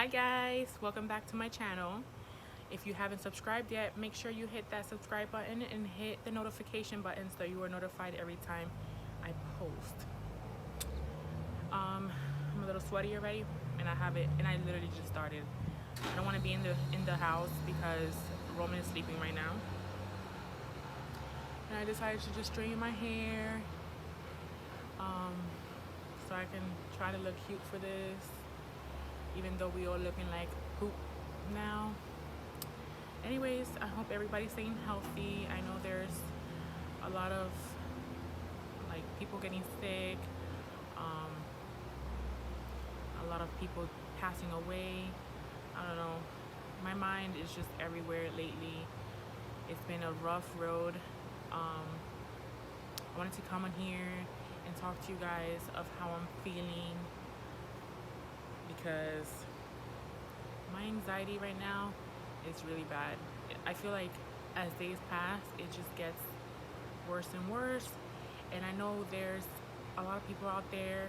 Hi guys, welcome back to my channel. If you haven't subscribed yet, make sure you hit that subscribe button and hit the notification button so you are notified every time I post. I'm a little sweaty already and I literally just started. I don't want to be in the house because Roman is sleeping right now. And I decided to just straighten my hair so I can try to look cute for this, even though we all looking like poop now. Anyways, I hope everybody's staying healthy. I know there's a lot of like people getting sick, a lot of people passing away. I don't know, my mind is just everywhere lately. It's been a rough road. I wanted to come on here and talk to you guys of how I'm feeling, because my anxiety right now is really bad. I feel like as days pass, it just gets worse and worse. And I know there's a lot of people out there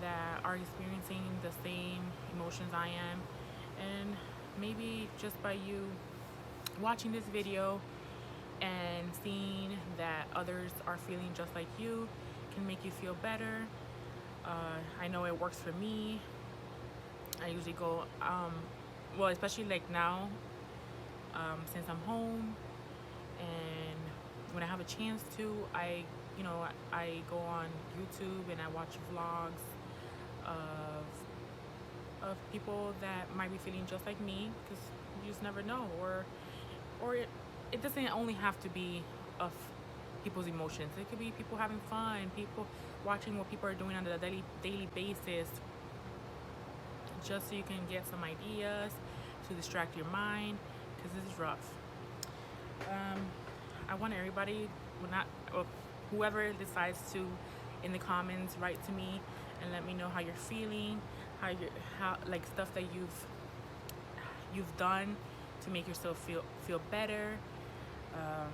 that are experiencing the same emotions I am. And maybe just by you watching this video and seeing that others are feeling just like you can make you feel better. I know it works for me. I usually go, well, especially like now, since I'm home, and when I have a chance to, I go on YouTube and I watch vlogs of people that might be feeling just like me, because you just never know. Or it doesn't only have to be of people's emotions. It could be people having fun, people watching what people are doing on a daily basis, just so you can get some ideas to distract your mind, because this is rough. I want everybody, whoever decides to, in the comments, write to me and let me know how you're feeling, how like stuff that you've done to make yourself feel better. I'm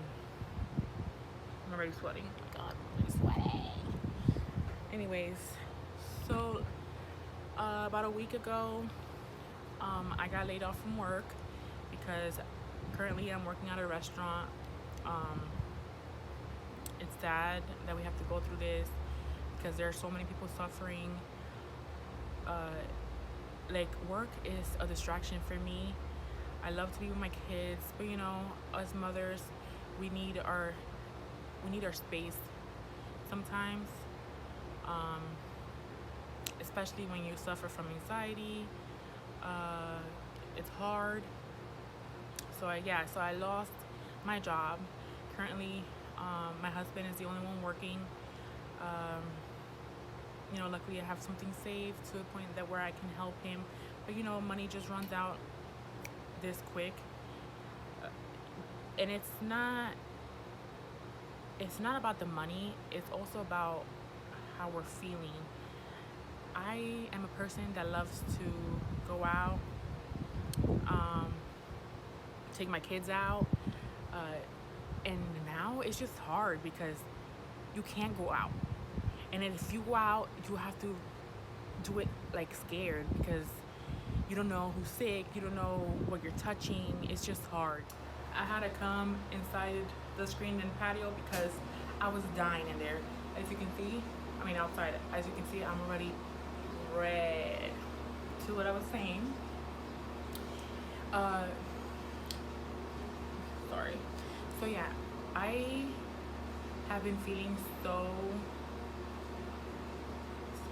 already sweating. Oh my God, I'm already sweating. Anyways, so about a week ago, I got laid off from work because currently I'm working at a restaurant. It's sad that we have to go through this because there are so many people suffering. Like, work is a distraction for me. I love to be with my kids, but you know, us mothers, we need our space sometimes, especially when you suffer from anxiety. It's hard. So I lost my job. Currently, my husband is the only one working. Luckily I have something saved to a point that where I can help him, but money just runs out this quick. And it's not about the money, it's also about how we're feeling. I am a person that loves to go out, take my kids out, and now it's just hard because you can't go out. And then if you go out, you have to do it like scared, because you don't know who's sick, you don't know what you're touching. It's just hard. I had to come inside the screened-in patio because I was dying in there. As you can see, outside, as you can see, I'm already red. To what I was saying. Sorry. So yeah, I have been feeling so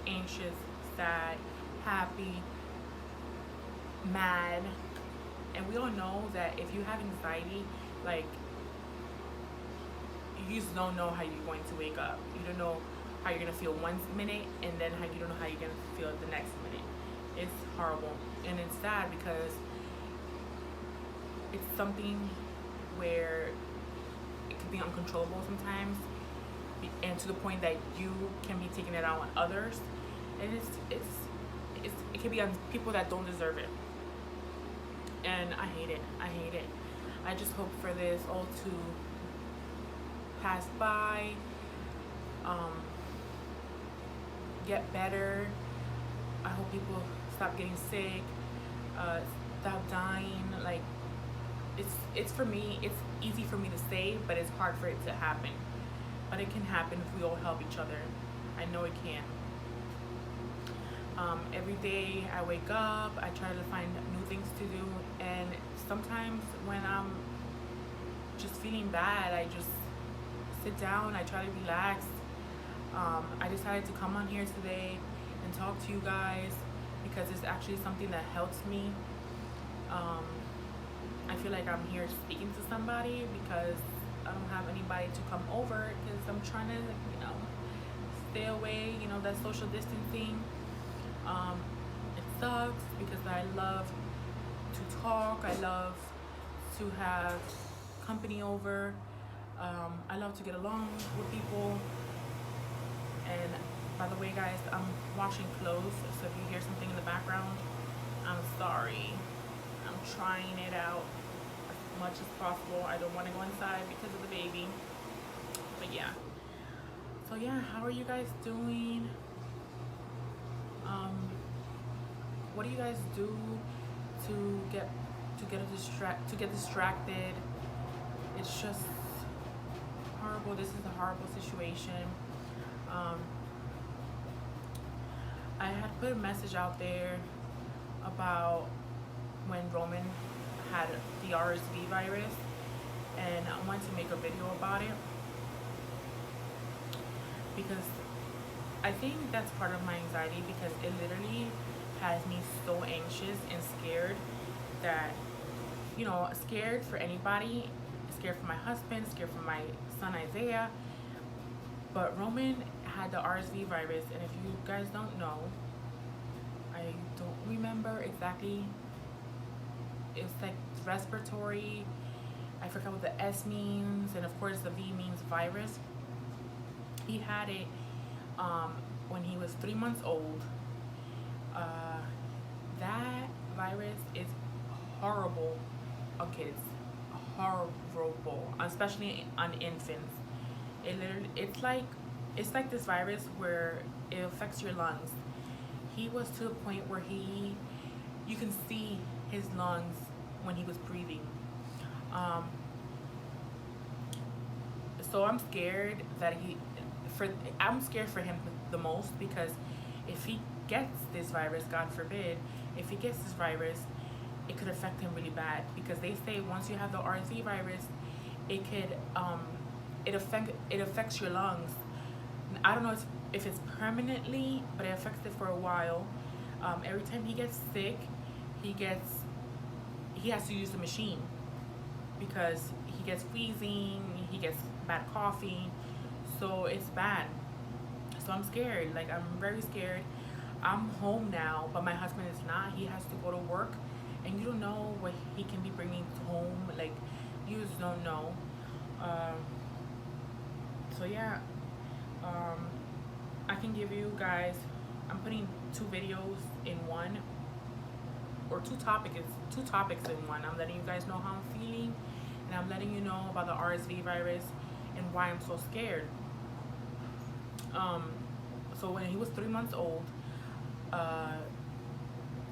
anxious, sad, happy, mad. And we all know that if you have anxiety, like, you just don't know how you're going to wake up. You don't know how you're gonna feel one minute, and then you don't know how you're gonna feel the next minute. It's horrible, and it's sad because it's something where it can be uncontrollable sometimes, and to the point that you can be taking it out on others, and it can be on people that don't deserve it. And I hate it. I just hope for this all to pass by, get better. I hope people stop getting sick. stop dying. Like, it's for me, it's easy for me to say, but it's hard for it to happen. But it can happen if we all help each other. I know it can. Every day I wake up, I try to find new things to do, and sometimes when I'm just feeling bad, I just sit down, I try to relax. I decided to come on here today and talk to you guys because it's actually something that helps me. Um, I feel like I'm here speaking to somebody because I don't have anybody to come over because I'm trying to, stay away, that social distancing. It sucks because I love to talk. I love to have company over. I love to get along with people. And by the way, guys, I'm washing clothes, so if you hear something in the background, I'm sorry. I'm trying it out as much as possible. I don't want to go inside because of the baby. But yeah. So yeah, how are you guys doing? What do you guys do to get distracted? It's just horrible. This is a horrible situation. I had put a message out there about when Roman had the RSV virus, and I wanted to make a video about it because I think that's part of my anxiety, because it literally has me so anxious and scared that, scared for anybody, scared for my husband, scared for my son Isaiah. But Roman had the RSV virus, and if you guys don't know, I don't remember exactly. It's like respiratory. I forgot what the S means, and of course the V means virus. He had it when he was 3 months old. That virus is horrible on kids, horrible, especially on infants. It's like this virus where it affects your lungs. He was to the point where you can see his lungs when he was breathing. So I'm scared I'm scared for him the most, because if he gets this virus, God forbid, if he gets this virus, it could affect him really bad, because they say once you have the RSV virus, it could it affects your lungs. I don't know if it's permanently, but it affects it for a while. Every time he gets sick, he has to use the machine because he gets wheezing, he gets bad coughing, so it's bad. So I'm scared. Like, I'm very scared. I'm home now, but my husband is not. He has to go to work, and you don't know what he can be bringing home. Like, you just don't know. So yeah, I can give you guys, I'm putting 2 videos in one, or two topics in one. I'm letting you guys know how I'm feeling, and I'm letting you know about the RSV virus and why I'm so scared. So when he was 3 months old,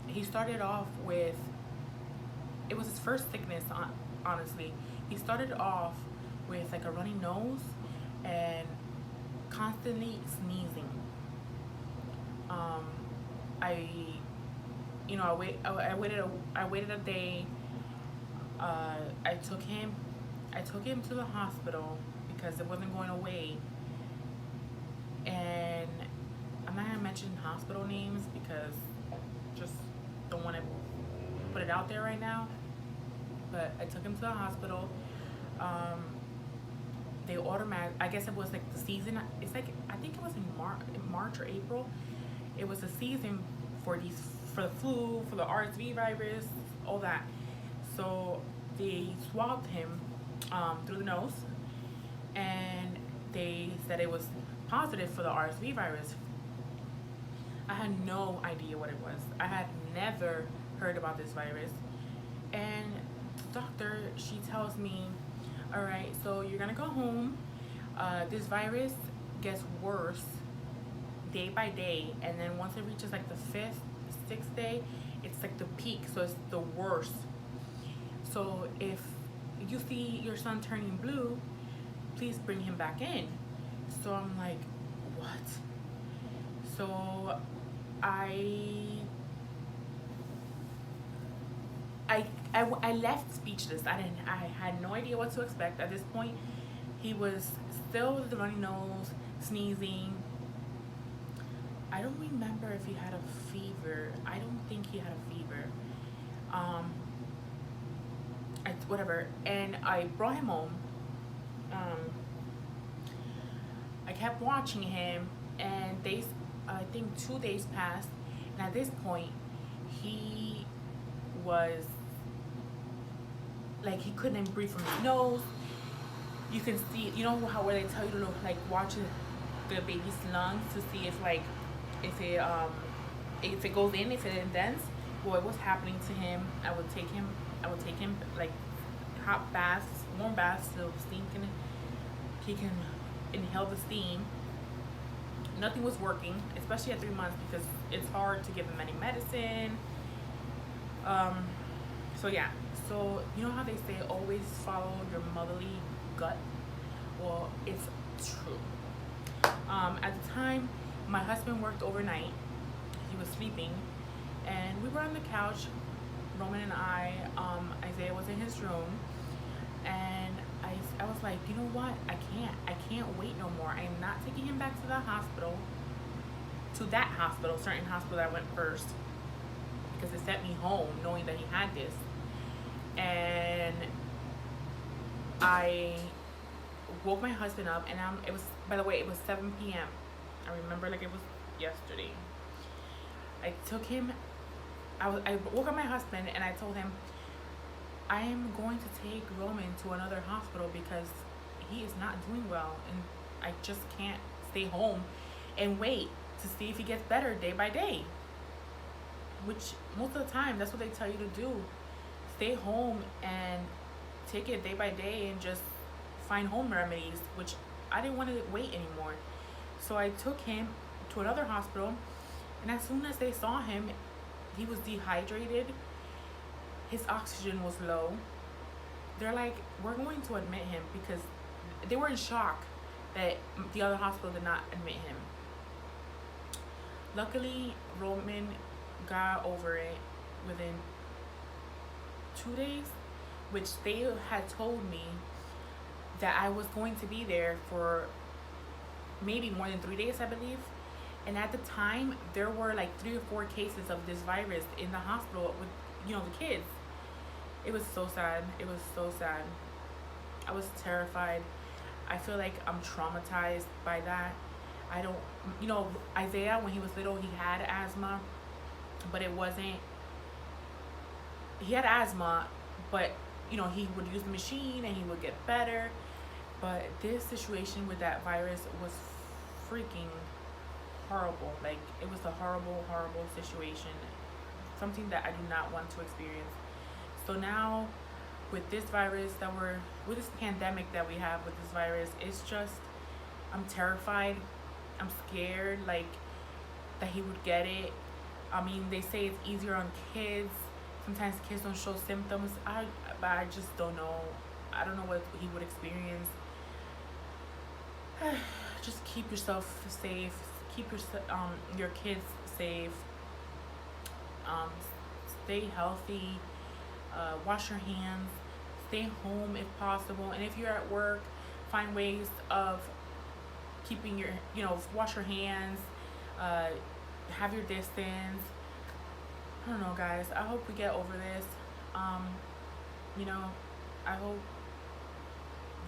he started off with, it was his first sickness, honestly. He started off with like a runny nose and constantly sneezing. I waited a day. I took him to the hospital because it wasn't going away. And I'm not gonna mention hospital names because just don't want to put it out there right now. But I took him to the hospital. They I guess it was like the season. It's like, I think it was in March or April. It was the season for the flu, for the RSV virus, all that. So they swabbed him through the nose, and they said it was positive for the RSV virus. I had no idea what it was. I had never heard about this virus. And the doctor, she tells me, all right, so you're gonna go home. This virus gets worse day by day, and then once it reaches like the 5th, 6th day, it's like the peak, so it's the worst. So if you see your son turning blue, please bring him back in. So I'm like, what? So I I left speechless. I had no idea what to expect at this point. He was still with the runny nose, sneezing. I don't remember if he had a fever. I don't think he had a fever. Um, whatever. And I brought him home. Um, I kept watching him, and I think 2 days passed, and at this point, he was like he couldn't breathe from his nose. You can see, you know how where they tell you to like watch the baby's lungs to see if it goes in, if it indents. Well, it was happening to him. I would take him like hot baths, warm baths, so he can inhale the steam. Nothing was working, especially at 3 months, because it's hard to give him any medicine. So yeah, so you know how they say always follow your motherly gut? Well, it's true. At the time, my husband worked overnight. He was sleeping, and we were on the couch, Roman and I. Isaiah was in his room, and I was like, you know what? I can't wait no more. I am not taking him back to the hospital, certain hospital that I went first, because it sent me home knowing that he had this. And I woke my husband up, and it was, by the way, it was 7 p.m. I remember like it was yesterday. I took him, I woke up my husband, and I told him, I am going to take Roman to another hospital because he is not doing well, and I just can't stay home and wait to see if he gets better day by day. Which most of the time, that's what they tell you to do. Stay home and take it day by day and just find home remedies, which I didn't want to wait anymore. So I took him to another hospital, and as soon as they saw him, he was dehydrated. His oxygen was low. They're like, we're going to admit him, because they were in shock that the other hospital did not admit him. Luckily, Roman got over it within 2 days, which they had told me that I was going to be there for maybe more than 3 days, I believe. And at the time, there were like 3 or 4 cases of this virus in the hospital with, the kids. It was so sad. It was so sad. I was terrified. I feel like I'm traumatized by that. I don't, Isaiah, when he was little, he had asthma, but it wasn't, he had asthma, but, he would use the machine and he would get better. But this situation with that virus was freaking horrible. Like, it was a horrible, horrible situation. Something that I do not want to experience. So now, with this virus with this pandemic that we have with this virus, it's just, I'm terrified. I'm scared, like, that he would get it. I mean, they say it's easier on kids. Sometimes kids don't show symptoms. But I just don't know. I don't know what he would experience. Just keep yourself safe. Keep your kids safe. Stay healthy. Wash your hands. Stay home if possible. And if you're at work, find ways of keeping your, wash your hands. Have your distance. I don't know, guys. I hope we get over this. I hope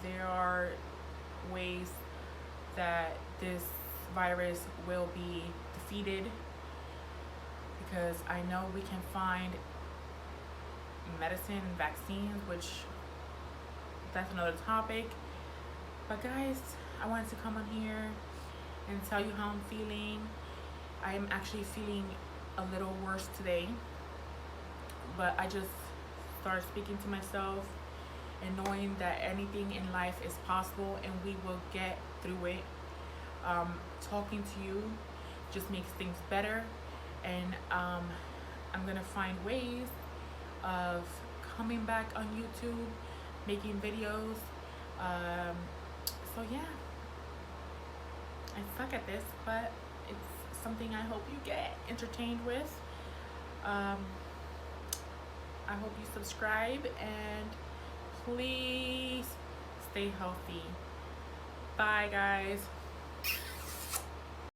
there are ways that this virus will be defeated, because I know we can find medicine and vaccines, which that's another topic. But guys, I wanted to come on here and tell you how I'm feeling. I am actually feeling a little worse today, but I just started speaking to myself and knowing that anything in life is possible and we will get through it. Talking to you just makes things better, and I'm gonna find ways of coming back on YouTube, making videos. Um, so yeah, I suck at this, but it's something I hope you get entertained with. Um, I hope you subscribe and please stay healthy. Bye, guys.